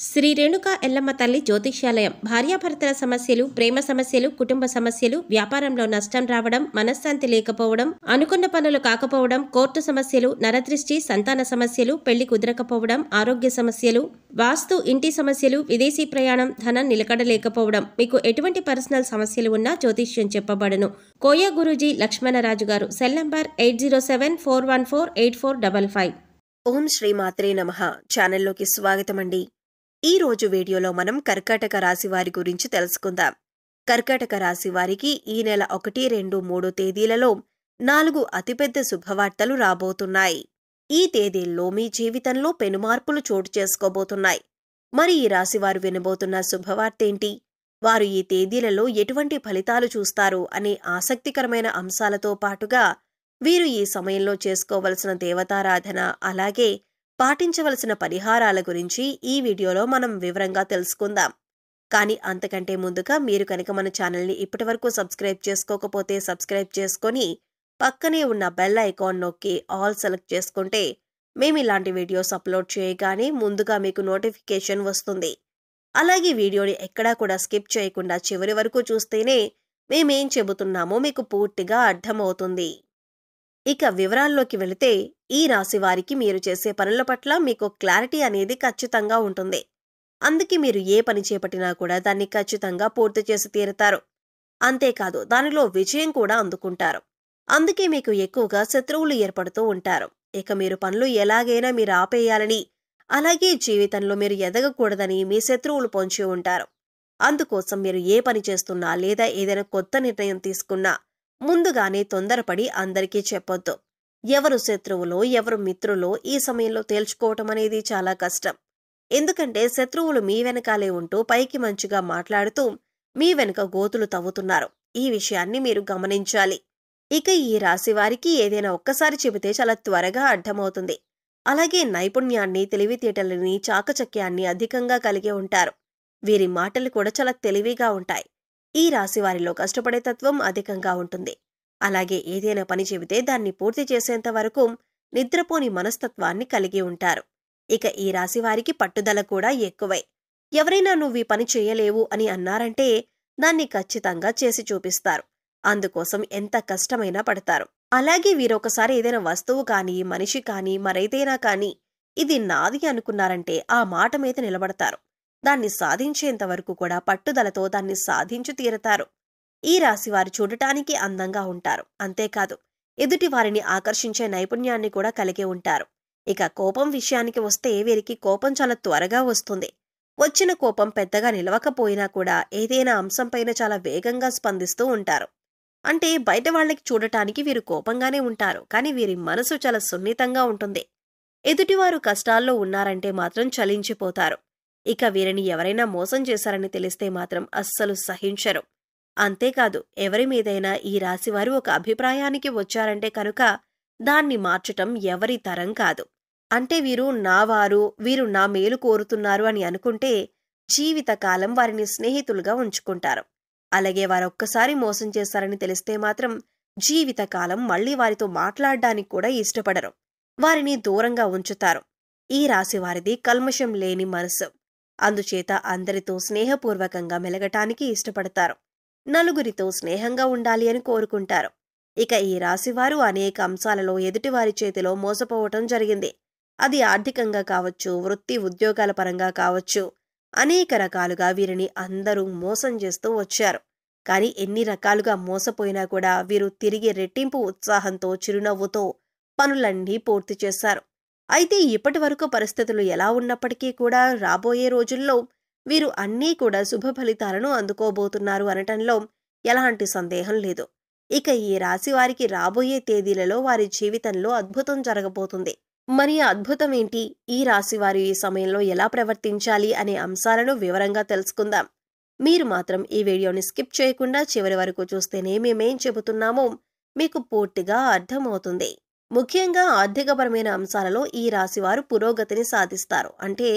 శ్రీ రేణుక ఎల్లమ్మ తల్లి జ్యోతిష్యాలయం భార్యాభర్తల సమస్యలు, ప్రేమ సమస్యలు, కుటుంబ సమస్యలు, వ్యాపారంలో నష్టం రావడం, మనశ్శాంతి లేకపోవడం, అనుకున్న పనులు కాకపోవడం, కోర్టు సమస్యలు, నరదృష్టి, సంతాన సమస్యలు, పెళ్లి కుదరకపోవడం, ఆరోగ్య సమస్యలు, వాస్తు, ఇంటి సమస్యలు, విదేశీ ప్రయాణం, ధనం నిలకడలేకపోవడం, మీకు ఎటువంటి పర్సనల్ సమస్యలు ఉన్నా జ్యోతిష్యం చెప్పబడును. కోయ గురూజీ లక్ష్మణరాజు గారు. Cell number 8074148455. ఓం శ్రీ మాత్రే నమః. ఛానల్లోకి స్వాగతమండి. ఈ రోజు వీడియోలో మనం కర్కాటక రాశి వారి గురించి తెలుసుకుందాం. కర్కాటక రాశి వారికి ఈ నెల 1, 2, 3 తేదీలలో 4 అతిపెద్ద శుభవార్తలు రాబోతున్నాయి. ఈ తేదీల్లో మీ జీవితంలో పెనుమార్పులు చోటు చేసుకోబోతున్నాయి. మరి ఈ రాశి వారు వినబోతున్న శుభవార్తేంటి? వారు ఈ తేదీలలో ఎటువంటి ఫలితాలు చూస్తారు అనే ఆసక్తికరమైన అంశాలతో పాటుగా వీరు ఈ సమయంలో చేసుకోవలసిన దేవతారాధన, అలాగే పాటించవలసిన పరిహారాల గురించి ఈ వీడియోలో మనం వివరంగా తెలుసుకుందాం. కానీ అంతకంటే ముందుగా మీరు కనుక మన ఛానల్ని ఇప్పటివరకు సబ్స్క్రైబ్ చేసుకోకపోతే సబ్స్క్రైబ్ చేసుకొని పక్కనే ఉన్న బెల్ ఐకాన్ నొక్కి ఆల్ సెలెక్ట్ చేసుకుంటే మేము ఇలాంటి వీడియోస్ అప్లోడ్ చేయగానే ముందుగా మీకు నోటిఫికేషన్ వస్తుంది. అలాగే వీడియోని ఎక్కడా కూడా స్కిప్ చేయకుండా చివరి వరకు చూస్తేనే మేమేం చెబుతున్నామో మీకు పూర్తిగా అర్థమవుతుంది. ఇక వివరాల్లోకి వెళితే ఈ రాశి వారికి మీరు చేసే పనుల పట్ల మీకు క్లారిటీ అనేది ఖచ్చితంగా ఉంటుంది. అందుకే మీరు ఏ పని చేపట్టినా కూడా దాన్ని ఖచ్చితంగా పూర్తి చేసి తీరుతారు. అంతేకాదు దానిలో విజయం కూడా అందుకుంటారు. అందుకే మీకు ఎక్కువగా శత్రువులు ఏర్పడుతూ ఉంటారు. ఇక మీరు పనులు ఎలాగైనా మీరు ఆపేయాలని, అలాగే జీవితంలో మీరు ఎదగకూడదని మీ శత్రువులు పొంచి ఉంటారు. అందుకోసం మీరు ఏ పని చేస్తున్నా లేదా ఏదైనా కొత్త నిర్ణయం తీసుకున్నా ముందుగానే తొందరపడి అందరికీ చెప్పొద్దు. ఎవరు శత్రువులో ఎవరు మిత్రులో ఈ సమయంలో తేల్చుకోవటం అనేది చాలా కష్టం. ఎందుకంటే శత్రువులు మీ వెనకాలే ఉంటూ పైకి మంచిగా మాట్లాడుతూ మీ వెనుక గోతులు తవ్వుతున్నారు. ఈ విషయాన్ని మీరు గమనించాలి. ఇక ఈ రాశి వారికి ఏదైనా ఒక్కసారి చెబితే చాలా త్వరగా అర్థమవుతుంది. అలాగే నైపుణ్యాన్ని, తెలివితేటలని, చాకచక్యాన్ని అధికంగా కలిగి ఉంటారు. వీరి మాటలు కూడా చాలా తెలివిగా ఉంటాయి. ఈ రాశి వారిలో కష్టపడే తత్వం అధికంగా ఉంటుంది. అలాగే ఏదైనా పని చెబితే దాన్ని పూర్తి చేసేంత వరకు నిద్రపోని మనస్తత్వాన్ని కలిగి ఉంటారు. ఇక ఈ రాశి వారికి పట్టుదల కూడా ఎక్కువై. ఎవరైనా నువ్వు ఈ పని చేయలేవు అని అన్నారంటే దాన్ని ఖచ్చితంగా చేసి చూపిస్తారు. అందుకోసం ఎంత కష్టమైనా పడతారు. అలాగే వీరొకసారి ఏదైనా వస్తువు కానీ, మనిషి కానీ, మరేదైనా కానీ ఇది నాది అనుకున్నారంటే ఆ మాట మీద నిలబడతారు. దాన్ని సాధించేంత వరకు కూడా పట్టుదలతో దాన్ని సాధించి తీరతారు. ఈ రాశి వారు చూడటానికి అందంగా ఉంటారు. అంతేకాదు ఎదుటి వారిని ఆకర్షించే నైపుణ్యాన్ని కూడా కలిగి ఉంటారు. ఇక కోపం విషయానికి వస్తే వీరికి కోపం చాలా త్వరగా వస్తుంది. వచ్చిన కోపం పెద్దగా నిలవకపోయినా కూడా ఏదైనా అంశంపైన చాలా వేగంగా స్పందిస్తూ ఉంటారు. అంటే బయట వాళ్ళకి చూడటానికి వీరు కోపంగానే ఉంటారు, కానీ వీరి మనసు చాలా సున్నితంగా ఉంటుంది. ఎదుటివారు కష్టాల్లో ఉన్నారంటే మాత్రం చలించిపోతారు. ఇక వీరిని ఎవరైనా మోసం చేశారని తెలిస్తే మాత్రం అస్సలు సహించరు. అంతేకాదు ఎవరి మీదైనా ఈ రాశివారు ఒక అభిప్రాయానికి వచ్చారంటే కనుక దాన్ని మార్చటం ఎవరి తరం కాదు. అంటే వీరు వీరు నా మేలు కోరుతున్నారు అని అనుకుంటే జీవితకాలం వారిని స్నేహితులుగా ఉంచుకుంటారు. అలాగే వారొక్కసారి మోసం చేశారని తెలిస్తే మాత్రం జీవితకాలం మళ్లీ వారితో మాట్లాడడానికి కూడా ఇష్టపడరు. వారిని దూరంగా ఉంచుతారు. ఈ రాశి వారిది కల్మషం లేని మనసు. అందుచేత అందరితో స్నేహపూర్వకంగా మెలగటానికి ఇష్టపడతారు. నలుగురితో స్నేహంగా ఉండాలి అని కోరుకుంటారు. ఇక ఈ రాశివారు అనేక అంశాలలో ఎదుటివారి చేతిలో మోసపోవటం జరిగింది. అది ఆర్థికంగా కావచ్చు, వృత్తి ఉద్యోగాల పరంగా కావచ్చు, అనేక రకాలుగా వీరిని అందరూ మోసం చేస్తూ వచ్చారు. కానీ ఎన్ని రకాలుగా మోసపోయినా కూడా వీరు తిరిగి రెట్టింపు ఉత్సాహంతో, చిరునవ్వుతో పనులన్నీ పూర్తి చేశారు. అయితే ఇప్పటి వరకు పరిస్థితులు ఎలా ఉన్నప్పటికీ కూడా రాబోయే రోజుల్లో వీరు అన్నీ కూడా శుభ ఫలితాలను అందుకోబోతున్నారు అనటంలో ఎలాంటి సందేహం లేదు. ఇక ఈ రాశి వారికి రాబోయే తేదీలలో వారి జీవితంలో అద్భుతం జరగబోతుంది. మరి ఆ అద్భుతం ఏంటి? ఈ రాశి వారు ఈ సమయంలో ఎలా ప్రవర్తించాలి అనే అంశాలను వివరంగా తెలుసుకుందాం. మీరు మాత్రం ఈ వీడియోని స్కిప్ చేయకుండా చివరి వరకు చూస్తేనే మేమేం చెబుతున్నామో మీకు పూర్తిగా అర్థమవుతుంది. ముఖ్యంగా ఆర్థికపరమైన అంశాలలో ఈ రాశివారు పురోగతిని సాధిస్తారు. అంటే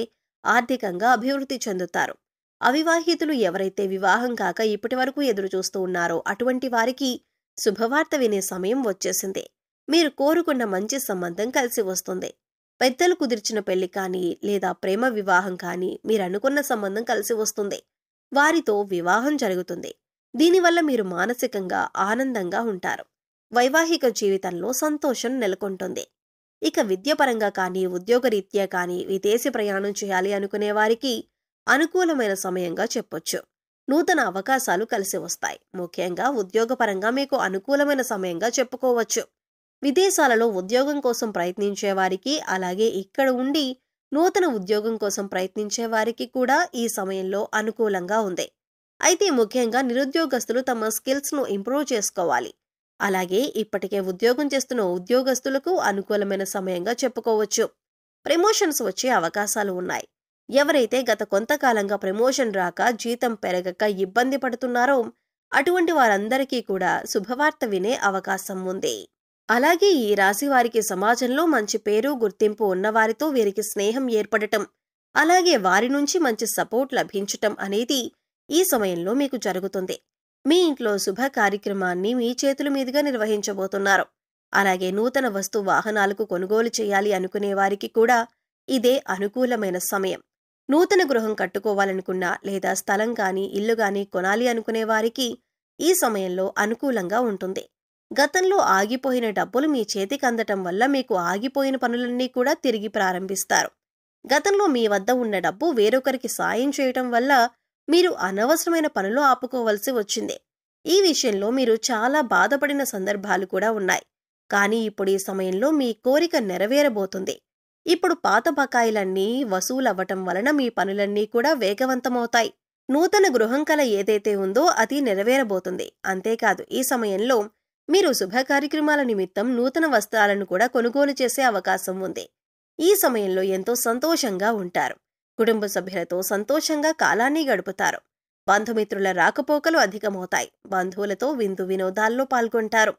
ఆర్థికంగా అభివృద్ధి చెందుతారు. అవివాహితులు ఎవరైతే వివాహం కాక ఇప్పటి వరకు ఎదురు చూస్తూ ఉన్నారో అటువంటి వారికి శుభవార్త వినే సమయం వచ్చేసింది. మీరు కోరుకున్న మంచి సంబంధం కలిసి వస్తుంది. పెద్దలు కుదిర్చిన పెళ్లి కానీ లేదా ప్రేమ వివాహం కానీ మీరనుకున్న సంబంధం కలిసి వస్తుంది. వారితో వివాహం జరుగుతుంది. దీనివల్ల మీరు మానసికంగా ఆనందంగా ఉంటారు. వైవాహిక జీవితంలో సంతోషం నెలకొంటుంది. ఇక విద్యపరంగా కానీ ఉద్యోగరీత్యా కానీ విదేశీ ప్రయాణం చేయాలి అనుకునే వారికి అనుకూలమైన సమయంగా చెప్పొచ్చు. నూతన అవకాశాలు కలిసి వస్తాయి. ముఖ్యంగా ఉద్యోగపరంగా మీకు అనుకూలమైన సమయంగా చెప్పుకోవచ్చు. విదేశాలలో ఉద్యోగం కోసం ప్రయత్నించే వారికి, అలాగే ఇక్కడ ఉండి నూతన ఉద్యోగం కోసం ప్రయత్నించే వారికి కూడా ఈ సమయంలో అనుకూలంగా ఉంది. అయితే ముఖ్యంగా నిరుద్యోగస్తులు తమ స్కిల్స్ను ఇంప్రూవ్ చేసుకోవాలి. అలాగే ఇప్పటికే ఉద్యోగం చేస్తున్న ఉద్యోగస్తులకు అనుకూలమైన సమయంగా చెప్పుకోవచ్చు. ప్రమోషన్స్ వచ్చే అవకాశాలు ఉన్నాయి. ఎవరైతే గత కొంతకాలంగా ప్రమోషన్ రాక జీతం పెరగక ఇబ్బంది పడుతున్నారో అటువంటి వారందరికీ కూడా శుభవార్త వినే అవకాశం ఉంది. అలాగే ఈ రాశి వారికి సమాజంలో మంచి పేరు గుర్తింపు ఉన్నవారితో వీరికి స్నేహం ఏర్పడటం, అలాగే వారి నుంచి మంచి సపోర్ట్ లభించటం అనేది ఈ సమయంలో మీకు జరుగుతుంది. మీ ఇంట్లో శుభ కార్యక్రమాన్ని మీ చేతుల మీదుగా నిర్వహించబోతున్నారు. అలాగే నూతన వస్తు వాహనాలకు కొనుగోలు చేయాలి అనుకునే వారికి కూడా ఇదే అనుకూలమైన సమయం. నూతన గృహం కట్టుకోవాలనుకున్నా లేదా స్థలం గాని ఇల్లు గాని కొనాలి అనుకునే వారికి ఈ సమయంలో అనుకూలంగా ఉంటుంది. గతంలో ఆగిపోయిన డబ్బులు మీ చేతికి అందటం వల్ల మీకు ఆగిపోయిన పనులన్నీ కూడా తిరిగి ప్రారంభిస్తారు. గతంలో మీ వద్ద ఉన్న డబ్బు వేరొకరికి సాయం చేయటం వల్ల మీరు అనవసరమైన పనులు ఆపుకోవలసి వచ్చింది. ఈ విషయంలో మీరు చాలా బాధపడిన సందర్భాలు కూడా ఉన్నాయి. కానీ ఇప్పుడు ఈ సమయంలో మీ కోరిక నెరవేరబోతుంది. ఇప్పుడు పాత బకాయిలన్నీ వసూలవ్వటం వలన మీ పనులన్నీ కూడా వేగవంతమవుతాయి. నూతన గృహం కల ఏదైతే ఉందో అది నెరవేరబోతుంది. అంతేకాదు ఈ సమయంలో మీరు శుభ కార్యక్రమాల నిమిత్తం నూతన వస్త్రాలను కూడా కొనుగోలు చేసే అవకాశం ఉంది. ఈ సమయంలో ఎంతో సంతోషంగా ఉంటారు. కుటుంబ సభ్యులతో సంతోషంగా కాలాన్ని గడుపుతారు. బంధుమిత్రుల రాకపోకలు అధికమవుతాయి. బంధువులతో విందు వినోదాల్లో పాల్గొంటారు.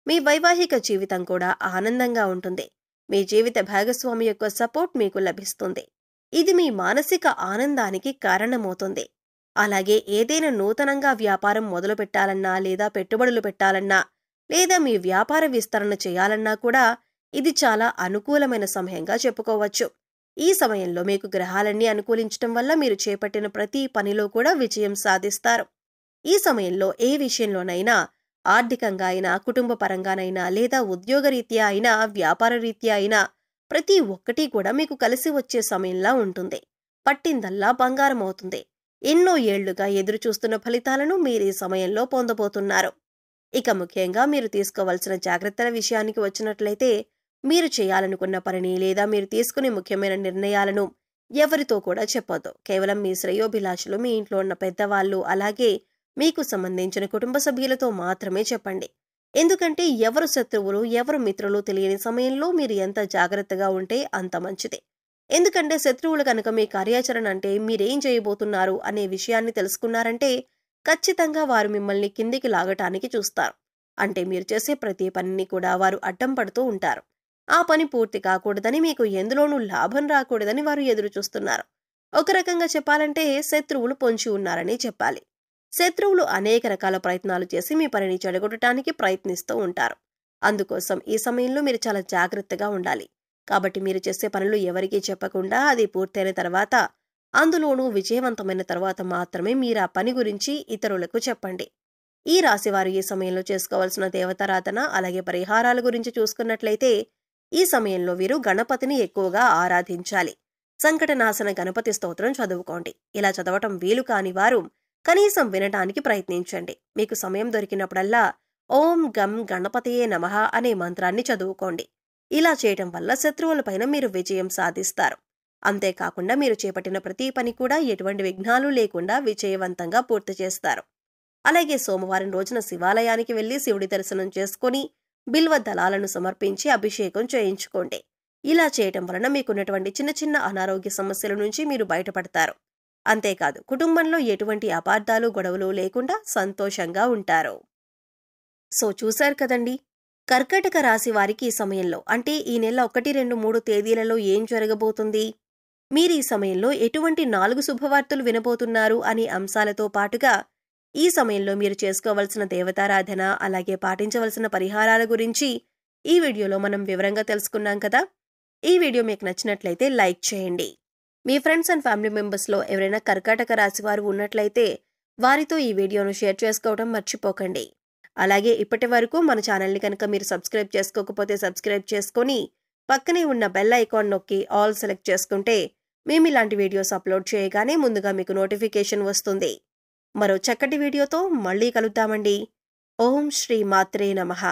మీ వైవాహిక జీవితం కూడా ఆనందంగా ఉంటుంది. మీ జీవిత భాగస్వామి యొక్క సపోర్ట్ మీకు లభిస్తుంది. ఇది మీ మానసిక ఆనందానికి కారణమవుతుంది. అలాగే ఏదైనా నూతనంగా వ్యాపారం మొదలు పెట్టాలన్నా లేదా పెట్టుబడులు పెట్టాలన్నా లేదా మీ వ్యాపార విస్తరణ చేయాలన్నా కూడా ఇది చాలా అనుకూలమైన సమయంగా చెప్పుకోవచ్చు. ఈ సమయంలో మీకు గ్రహాలన్నీ అనుకూలించటం వల్ల మీరు చేపట్టిన ప్రతి పనిలో కూడా విజయం సాధిస్తారు. ఈ సమయంలో ఏ విషయంలోనైనా ఆర్థికంగా అయినా, కుటుంబ పరంగానైనా లేదా ఉద్యోగరీత్యా అయినా, వ్యాపార రీత్యా అయినా ప్రతి ఒక్కటి కూడా మీకు కలిసి వచ్చే సమయంలా ఉంటుంది. పట్టిందల్లా బంగారం అవుతుంది. ఎన్నో ఏళ్లుగా ఎదురు చూస్తున్న ఫలితాలను మీరు ఈ సమయంలో పొందబోతున్నారు. ఇక ముఖ్యంగా మీరు తీసుకోవాల్సిన జాగ్రత్తల విషయానికి వచ్చినట్లయితే, మీరు చేయాలనుకున్న పనిని లేదా మీరు తీసుకునే ముఖ్యమైన నిర్ణయాలను ఎవరితో కూడా చెప్పొద్దు. కేవలం మీ శ్రేయోభిలాషులు, మీ ఇంట్లో ఉన్న పెద్దవాళ్ళు, అలాగే మీకు సంబంధించిన కుటుంబ సభ్యులతో మాత్రమే చెప్పండి. ఎందుకంటే ఎవరు శత్రువులు ఎవరు మిత్రులు తెలియని సమయంలో మీరు ఎంత జాగ్రత్తగా ఉంటే అంత మంచిది. ఎందుకంటే శత్రువులు కనుక మీ కార్యాచరణ అంటే మీరేం చేయబోతున్నారు అనే విషయాన్ని తెలుసుకున్నారంటే ఖచ్చితంగా వారు మిమ్మల్ని కిందికి లాగటానికి చూస్తారు. అంటే మీరు చేసే ప్రతి పనిని కూడా వారు అడ్డం పడుతూ ఉంటారు. ఆ పని పూర్తి కాకూడదని, మీకు ఎందులోనూ లాభం రాకూడదని వారు ఎదురు చూస్తున్నారు. ఒక రకంగా చెప్పాలంటే శత్రువులు పొంచి ఉన్నారని చెప్పాలి. శత్రువులు అనేక రకాల ప్రయత్నాలు చేసి మీ పనిని చెడగొట్టడానికి ప్రయత్నిస్తూ ఉంటారు. అందుకోసం ఈ సమయంలో మీరు చాలా జాగ్రత్తగా ఉండాలి. కాబట్టి మీరు చేసే పనులు ఎవరికీ చెప్పకుండా అది పూర్తయిన తర్వాత, అందులోనూ విజయవంతమైన తర్వాత మాత్రమే మీరు ఆ పని గురించి ఇతరులకు చెప్పండి. ఈ రాశివారు ఈ సమయంలో చేసుకోవాల్సిన దేవతారాధన అలాగే పరిహారాల గురించి చూసుకున్నట్లయితే, ఈ సమయంలో వీరు గణపతిని ఎక్కువగా ఆరాధించాలి. సంకటనాశన గణపతి స్తోత్రం చదువుకోండి. ఇలా చదవటం వీలు కాని వారు కనీసం వినటానికి ప్రయత్నించండి. మీకు సమయం దొరికినప్పుడల్లా ఓం గం గణపతియే నమః అనే మంత్రాన్ని చదువుకోండి. ఇలా చేయటం వల్ల శత్రువులపైన మీరు విజయం సాధిస్తారు. అంతేకాకుండా మీరు చేపట్టిన ప్రతి పని కూడా ఎటువంటి విఘ్నాలు లేకుండా విజయవంతంగా పూర్తి చేస్తారు. అలాగే సోమవారం రోజున శివాలయానికి వెళ్లి శివుడి దర్శనం చేసుకుని బిల్వ దళాలను సమర్పించి అభిషేకం చేయించుకోండి. ఇలా చేయటం వలన మీకున్నటువంటి చిన్న చిన్న అనారోగ్య సమస్యల నుంచి మీరు బయటపడతారు. అంతేకాదు కుటుంబంలో ఎటువంటి అపార్థాలు గొడవలు లేకుండా సంతోషంగా ఉంటారు. సో చూశారు కదండి, కర్కాటక రాశి వారికి ఈ సమయంలో అంటే ఈ నెల 1, 2, 3 తేదీలలో ఏం జరగబోతుంది, మీరు ఈ సమయంలో ఎటువంటి 4 శుభవార్తలు వినబోతున్నారు అనే అంశాలతో పాటుగా ఈ సమయంలో మీరు చేసుకోవలసిన దేవతారాధన అలాగే పాటించవలసిన పరిహారాల గురించి ఈ వీడియోలో మనం వివరంగా తెలుసుకున్నాం కదా. ఈ వీడియో మీకు నచ్చినట్లయితే లైక్ చేయండి. మీ ఫ్రెండ్స్ అండ్ ఫ్యామిలీ మెంబర్స్లో ఎవరైనా కర్కాటక రాశి వారు ఉన్నట్లయితే వారితో ఈ వీడియోను షేర్ చేసుకోవడం మర్చిపోకండి. అలాగే ఇప్పటి వరకు మన ఛానల్ని కనుక మీరు సబ్స్క్రైబ్ చేసుకోకపోతే సబ్స్క్రైబ్ చేసుకొని పక్కనే ఉన్న బెల్ ఐకాన్ నొక్కి ఆల్ సెలెక్ట్ చేసుకుంటే మేము ఇలాంటి వీడియోస్ అప్లోడ్ చేయగానే ముందుగా మీకు నోటిఫికేషన్ వస్తుంది. మరో చక్కటి వీడియోతో మళ్ళీ కలుద్దామండి. ఓం శ్రీ మాత్రే నమః.